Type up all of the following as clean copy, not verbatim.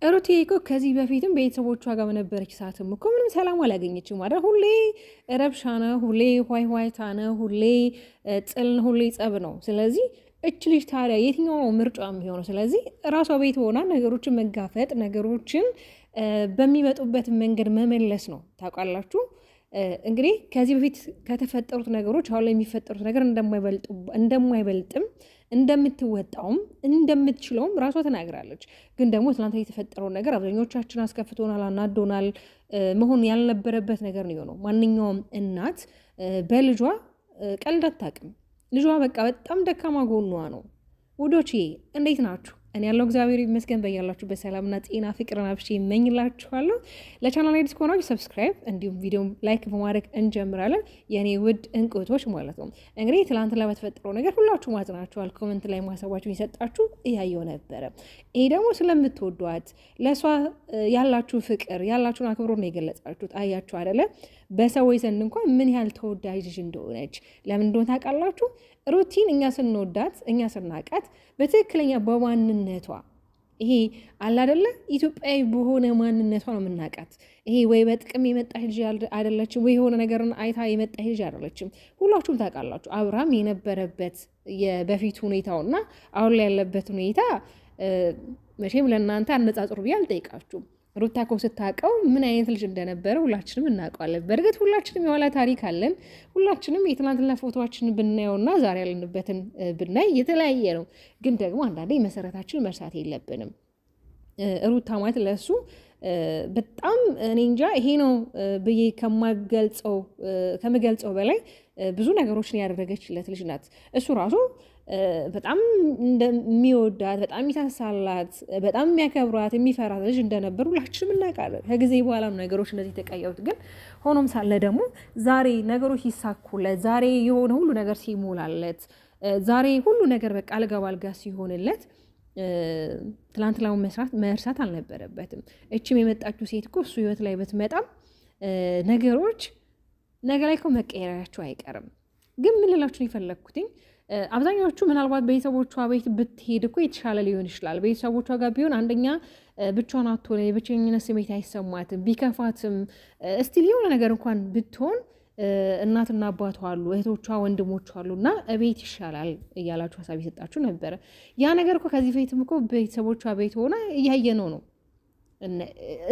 ሩቴ እኮ ከዚህ በፊትም ቤተሰቦቿ ጋር በነበረች ሰዓትም እኮ ምንም ሰላም አላገኘችም ማለት ሁሌ ረብሻ ነው፣ ሁሌ ዋይታ ነው፣ ሁሌ ጥል ነው፣ ሁሌ ጸብ ነው። ስለዚህ እች ልጅ ታዲያ የትኛው ነው ምርጫ የሚሆነው? ስለዚህ ራሷ ቤት ሆና ነገሮችን መጋፈጥ፣ ነገሮችን በሚመጡበት መንገድ መመለስ ነው። ታውቃላችሁ እንግዲህ ከዚህ በፊት ከተፈጠሩት ነገሮች አሁን ላይ የሚፈጠሩት ነገር እንደማይበልጥም እንደምትወጣውም እንደምትችለውም ራሷ ተናግራለች። ግን ደግሞ ትናንት የተፈጠረውን ነገር አብዛኞቻችን አስከፍቶናል፣ አናዶናል። መሆን ያልነበረበት ነገር ነው የሆነው። ማንኛውም እናት በልጇ ቀልድ አታውቅም። ልጇ በቃ በጣም ደካማ ጎኗ ነው። ውዶቼ እንዴት ናችሁ? እኔ ያለው እግዚአብሔር ይመስገን። በያላችሁ በሰላምና ጤና ፍቅርና ብቻ ይመኝላችኋለሁ። ለቻናል አዲስ ከሆናችሁ ሰብስክራይብ እንዲሁም ቪዲዮ ላይክ በማድረግ እንጀምራለን። የኔ ውድ እንቁቶች ማለት ነው። እንግዲህ ትላንት ላይ በተፈጠረው ነገር ሁላችሁ ማጽናችኋል። ኮሜንት ላይ ማሰባችሁን የሰጣችሁ እያየው ነበረ። ይሄ ደግሞ ስለምትወዷት ለእሷ ያላችሁ ፍቅር ያላችሁን አክብሮ ነው የገለጻችሁት። አያችሁ አይደለ? በሰዎች ዘንድ እንኳን ምን ያህል ተወዳጅ ልጅ እንደሆነች ለምን እንደሆነ ታውቃላችሁ? ሩቲን እኛ ስንወዳት እኛ ስናቃት በትክክለኛ በማንነቷ ይሄ አለ አይደለ ኢትዮጵያዊ በሆነ ማንነቷ ነው የምናቃት። ይሄ ወይ በጥቅም የመጣች ልጅ አይደለችም፣ ወይ የሆነ ነገርን አይታ የመጣች ልጅ አይደለችም። ሁላችሁም ታውቃላችሁ አብርሃም የነበረበት የበፊት ሁኔታውና አሁን ላይ ያለበት ሁኔታ መቼም ለእናንተ አነጻጽሩ ብዬ አልጠይቃችሁም። ሩታ እኮ ስታውቀው ምን አይነት ልጅ እንደነበረ ሁላችንም እናውቀዋለን። በእርግጥ ሁላችንም የኋላ ታሪክ አለን። ሁላችንም የትናንትና ፎቶዎችን ብናየውና ዛሬ ያለንበትን ብናይ የተለያየ ነው። ግን ደግሞ አንዳንዴ መሰረታችን መርሳት የለብንም። ሩታ ማለት ለእሱ በጣም እኔ እንጃ ይሄ ነው ብዬ ከምገልጸው በላይ ብዙ ነገሮችን ያደረገችለት ልጅ ናት። እሱ ራሱ በጣም እንደሚወዳት በጣም የሚሳሳላት በጣም የሚያከብራት የሚፈራት ልጅ እንደነበር ሁላችንም እናውቃለን። ከጊዜ በኋላም ነገሮች እንደዚህ ተቀየሩት። ግን ሆኖም ሳለ ደግሞ ዛሬ ነገሮች ሲሳኩለት፣ ዛሬ የሆነ ሁሉ ነገር ሲሞላለት፣ ዛሬ ሁሉ ነገር በቃ አልጋ ባልጋ ሲሆንለት ትላንት ላይ መርሳት አልነበረበትም። እችም የመጣችው ሴት እኮ እሱ ህይወት ላይ ብትመጣም ነገሮች ነገ ላይ እኮ መቀየራቸው አይቀርም። ግን ምን ልላችሁ የፈለግኩትኝ አብዛኛዎቹ ምናልባት ቤተሰቦቿ ቤት ብትሄድ እኮ የተሻለ ሊሆን ይችላል። ቤተሰቦቿ ጋር ቢሆን አንደኛ ብቻዋን አትሆን፣ የብቸኝነት ስሜት አይሰማትም። ቢከፋትም እስቲል የሆነ ነገር እንኳን ብትሆን እናትና አባቷ አሉ፣ እህቶቿ ወንድሞቿ አሉ እና እቤት ይሻላል እያላችሁ ሀሳብ የሰጣችሁ ነበረ። ያ ነገር እኮ ከዚህ በፊትም እኮ ቤተሰቦቿ ቤት ሆና እያየነው ነው።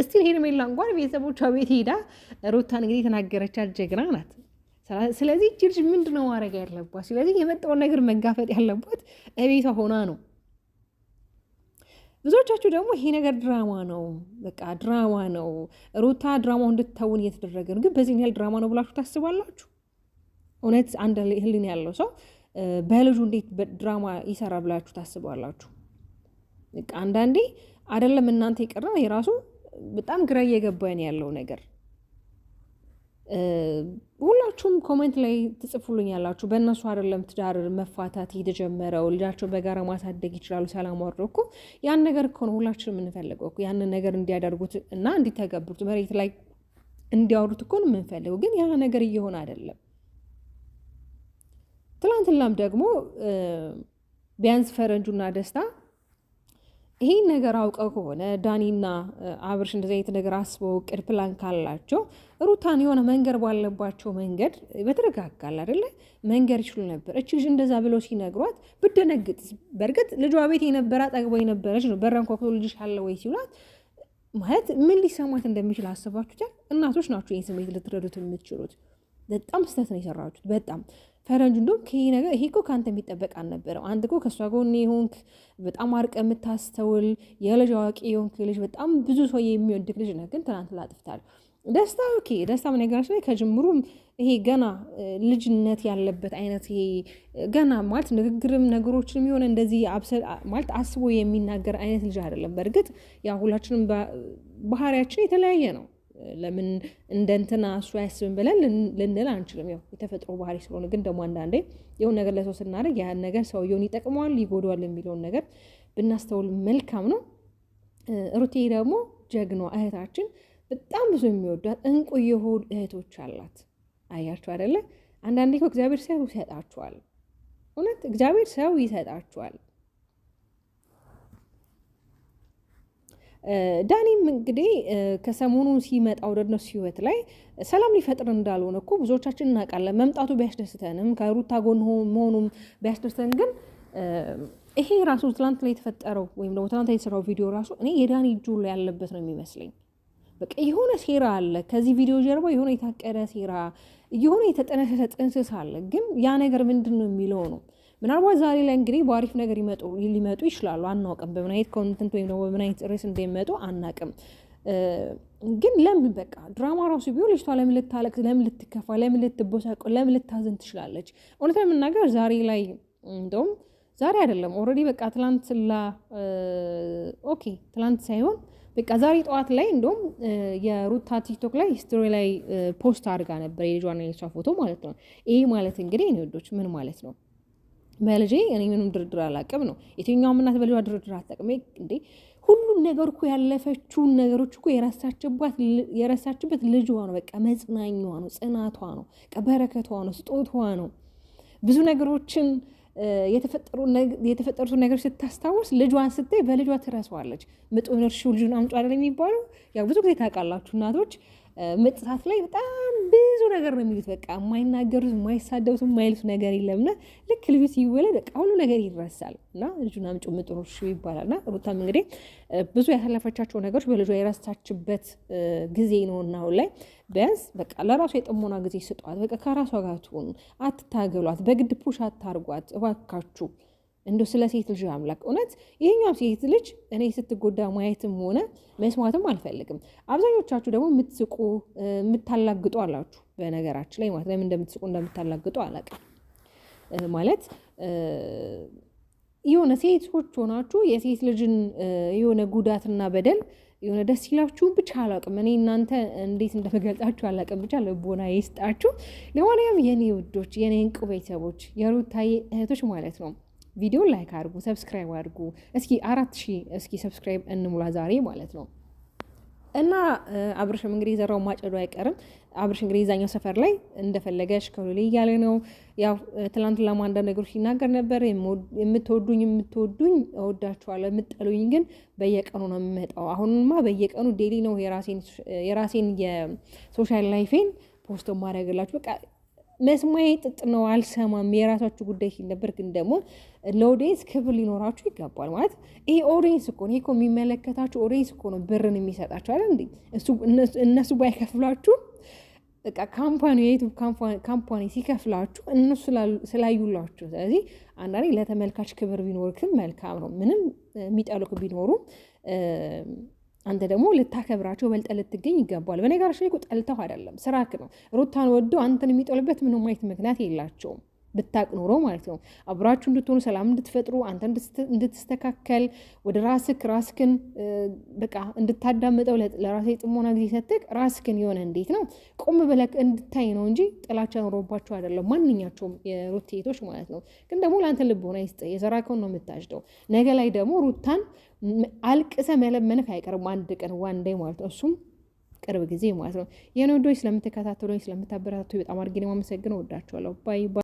እስቲል ሄርሜላ እንኳን ቤተሰቦቿ ቤት ሄዳ ሩታን እንግዲህ የተናገረቻት ጀግና ናት። ስለዚህ እቺ ልጅ ምንድነው ማድረግ ያለባት? ስለዚህ የመጣውን ነገር መጋፈጥ ያለባት እቤቷ ሆና ነው። ብዙዎቻችሁ ደግሞ ይሄ ነገር ድራማ ነው፣ በቃ ድራማ ነው፣ ሩታ ድራማው እንድትተውን እየተደረገ ነው። ግን በዚህ ያህል ድራማ ነው ብላችሁ ታስባላችሁ? እውነት አንድ ህሊና ያለው ሰው በልጁ እንዴት ድራማ ይሰራል ብላችሁ ታስባላችሁ? በቃ አንዳንዴ አይደለም እናንተ ይቀርና የራሱ በጣም ግራ እየገባኝ ያለው ነገር ሁላችሁም ኮሜንት ላይ ትጽፉልኝ ያላችሁ በእነሱ አይደለም ትዳር መፋታት የተጀመረው፣ ልጃቸው በጋራ ማሳደግ ይችላሉ፣ ሰላም ወርዶ እኮ ያን ነገር እኮ ነው ሁላችንም የምንፈልገው እኮ ያንን ነገር እንዲያደርጉት እና እንዲተገብሩት መሬት ላይ እንዲያወሩት እኮ ነው የምንፈልገው። ግን ያ ነገር እየሆነ አይደለም። ትላንትናም ደግሞ ቢያንስ ፈረንጁና ደስታ ይሄን ነገር አውቀው ከሆነ ዳኒና አብርሽ እንደዚህ አይነት ነገር አስበው ቅድ ፕላን ካላቸው ሩታን የሆነ መንገድ ባለባቸው መንገድ በተረጋጋል አይደለ መንገድ ይችሉ ነበር። እቺ ልጅ እንደዛ ብለው ሲነግሯት ብደነግጥ፣ በእርግጥ ልጇ ቤት የነበረ አጠግባ የነበረች ነው። በረን ኮክቶ ልጅሽ አለ ወይ ሲሏት ማለት ምን ሊሰማት እንደሚችል አስባችሁታል? እናቶች ናቸው ይህን ስሜት ልትረዱት የምትችሉት። በጣም ስህተት ነው የሰራችሁት። በጣም ፈረንጁ እንደውም ይሄ ነገር ይሄ እኮ ከአንተ የሚጠበቅ አልነበረም። አንተ እኮ ከእሷ ጎን የሆንክ በጣም አርቀ የምታስተውል የልጅ አዋቂ የሆንክ ልጅ በጣም ብዙ ሰው የሚወድቅ ልጅ ነህ። ግን ትናንት ላጥፍታል። ደስታ ኦኬ፣ ደስታ በነገራችን ላይ ከጅምሩም ይሄ ገና ልጅነት ያለበት አይነት ይሄ ገና ማለት ንግግርም ነገሮችንም የሆነ እንደዚህ ማለት አስቦ የሚናገር አይነት ልጅ አይደለም። በእርግጥ ያ ሁላችንም ባህሪያችን የተለያየ ነው። ለምን እንደንትና እሱ አያስብም ብለን ልንል አንችልም። ያው የተፈጥሮ ባህሪ ስለሆነ። ግን ደግሞ አንዳንዴ የሆነ ነገር ለሰው ስናደርግ ያን ነገር ሰውየውን ይጠቅመዋል ይጎዳዋል የሚለውን ነገር ብናስተውል መልካም ነው። ሩቴ ደግሞ ጀግኗ እህታችን በጣም ብዙ የሚወዷት እንቁ የሆኑ እህቶች አላት። አያችሁ አይደለ? አንዳንዴ እኮ እግዚአብሔር ሰው ይሰጣችኋል። እውነት እግዚአብሔር ሰው ይሰጣችኋል። ዳኒም እንግዲህ ከሰሞኑ ሲመጣ ወደ እነሱ ህይወት ላይ ሰላም ሊፈጥር እንዳልሆነ እኮ ብዙዎቻችን እናውቃለን። መምጣቱ ቢያስደስተንም ከሩታ ጎን መሆኑም ቢያስደስተን ግን ይሄ ራሱ ትላንት ላይ የተፈጠረው ወይም ደግሞ ትላንት የተሰራው ቪዲዮ ራሱ እኔ የዳኒ እጁ ላይ ያለበት ነው የሚመስለኝ። በቃ የሆነ ሴራ አለ ከዚህ ቪዲዮ ጀርባ፣ የሆነ የታቀደ ሴራ፣ የሆነ የተጠነሰሰ ጥንስስ አለ። ግን ያ ነገር ምንድን ነው የሚለው ነው። ምናልባት ዛሬ ላይ እንግዲህ በአሪፍ ነገር ሊመጡ ይችላሉ፣ አናውቅም። በምን አይነት ኮንተንት ወይም ደግሞ በምን አይነት ርዕስ እንደሚመጡ አናውቅም። ግን ለምን በቃ ድራማ ራሱ ቢሆን ልጅቷ ለምን ልታለቅስ፣ ለምን ልትከፋ፣ ለምን ልትቦሳቆ፣ ለምን ልታዘን ትችላለች? እውነት ለመናገር ዛሬ ላይ እንደውም ዛሬ አይደለም ኦልሬዲ በቃ ትላንት ሳይሆን በቃ ዛሬ ጠዋት ላይ እንደውም የሩታ ቲክቶክ ላይ ስቶሪ ላይ ፖስት አድርጋ ነበር የልጇና የልጇ ፎቶ ማለት ነው። ይሄ ማለት እንግዲህ እኔ ወዶች ምን ማለት ነው? በልጄ እኔ ምንም ድርድር አላውቅም ነው። የትኛውም እናት በልጇ ድርድር አታውቅም እንዴ? ሁሉም ነገር እኮ ያለፈችውን ነገሮች እኮ የረሳችበት ልጇ ነው። በቃ መጽናኛዋ ነው፣ ጽናቷ ነው፣ በረከቷ ነው፣ ስጦታዋ ነው። ብዙ ነገሮችን የተፈጠሩትን ነገር ስታስታውስ ልጇን ስታይ በልጇ ትረሳዋለች። ምጡን እርሺው ልጁን አምጡ አይደል የሚባለው? ያው ብዙ ጊዜ ታውቃላችሁ እናቶች ምጥ ሰዓት ላይ በጣም ብዙ ነገር ነው የሚሉት። በቃ የማይናገሩት የማይሳደቡት የማይሉት ነገር የለምና ልክ ልጁ ሲወለድ በቃ ሁሉ ነገር ይረሳል እና ልጁን አምጪ ምጡን እርሺው ይባላል። እና ሩታም እንግዲህ ብዙ ያሳለፈቻቸው ነገሮች በልጇ የረሳችበት ጊዜ ነው እና አሁን ላይ ቢያንስ በቃ ለራሷ የጥሞና ጊዜ ስጧት። በቃ ከራሷ ጋር ትሆኑ፣ አትታገሏት፣ በግድ ፑሽ አታርጓት እባካችሁ። እንደ ስለ ሴት ልጅ አምላክ እውነት ይሄኛው ሴት ልጅ እኔ ስትጎዳ ማየትም ሆነ መስማትም አልፈልግም። አብዛኞቻችሁ ደግሞ የምትስቁ የምታላግጡ አላችሁ። በነገራችን ላይ ማለት ለምን እንደምትስቁ እንደምታላግጡ አላውቅም። ማለት የሆነ ሴቶች ሆናችሁ የሴት ልጅን የሆነ ጉዳትና በደል የሆነ ደስ ይላችሁን ብቻ አላውቅም። እኔ እናንተ እንዴት እንደመገልጻችሁ አላውቅም። ብቻ ልቦና ይስጣችሁ። ለማንኛውም የኔ ውዶች፣ የኔ እንቁ ቤተሰቦች፣ የሩታዬ እህቶች ማለት ነው ቪዲዮ ላይክ አድርጉ፣ ሰብስክራይብ አድርጉ። እስኪ 4000 እስኪ ሰብስክራይብ እንሙላ ዛሬ ማለት ነው። እና አብርሽም እንግዲህ የዘራው ማጨዱ አይቀርም። አብርሽ እንግዲህ የዛኛው ሰፈር ላይ እንደፈለገሽ ከሉሌ እያለ ነው። ያው ትላንት ለማንዳንድ ነገሮች ሲናገር ነበር። የምትወዱኝ እወዳችኋለሁ፣ የምትጠሉኝ ግን በየቀኑ ነው የምመጣው። አሁንማ በየቀኑ ዴሊ ነው የራሴን የሶሻል ላይፌን ፖስቶ ማድረግላችሁ። በቃ መስማዬ ጥጥ ነው፣ አልሰማም፣ የራሳችሁ ጉዳይ ሲል ነበር። ግን ደግሞ ለኦዲየንስ ክብር ሊኖራችሁ ይገባል። ማለት ይሄ ኦዲየንስ እኮ ነው፣ ይሄ እኮ የሚመለከታችሁ ኦዲየንስ እኮ ነው ብርን የሚሰጣችሁ አይደል እንዴ? እነሱ ባይከፍላችሁ በቃ ካምፓኒ የዩቱብ ካምፓኒ ሲከፍላችሁ እነሱ ስላዩላችሁ። ስለዚህ አንዳንዴ ለተመልካች ክብር ቢኖርክም መልካም ነው። ምንም የሚጠሉክ ቢኖሩ አንተ ደግሞ ልታከብራቸው በልጠ ልትገኝ ይገባል። በነገራችን ላይ ጠልተው አይደለም፣ ስራክ ነው። ሩታን ወደው አንተን የሚጠሉበት ምንም አይነት ምክንያት የላቸውም። ብታቅ ኖሮ ማለት ነው አብራችሁ እንድትሆኑ፣ ሰላም እንድትፈጥሩ፣ አንተ እንድትስተካከል፣ ወደ ራስክን በቃ እንድታዳምጠው፣ ለራሴ ጥሞና ጊዜ ሰጥተህ ራስክን የሆነ እንዴት ነው ቆም ብለህ እንድታይ ነው እንጂ ጥላቻ ኖሮባቸው አይደለም ማንኛቸውም የሩቴቶች ማለት ነው። ግን ደግሞ ለአንተ ልቦና ይስጥ፣ የዘራከውን ነው የምታጭደው። ነገ ላይ ደግሞ ሩታን አልቅሰ መለመንህ አይቀርም አንድ ቀን ዋንዴ ማለት ነው። እሱም ቅርብ ጊዜ ማለት ነው። የኔ ወዶች ስለምትከታተሉኝ ስለምታበረታቱ በጣም አድርጌ ነው የማመሰግነው። ወዳችኋለሁ። ባይ ባይ።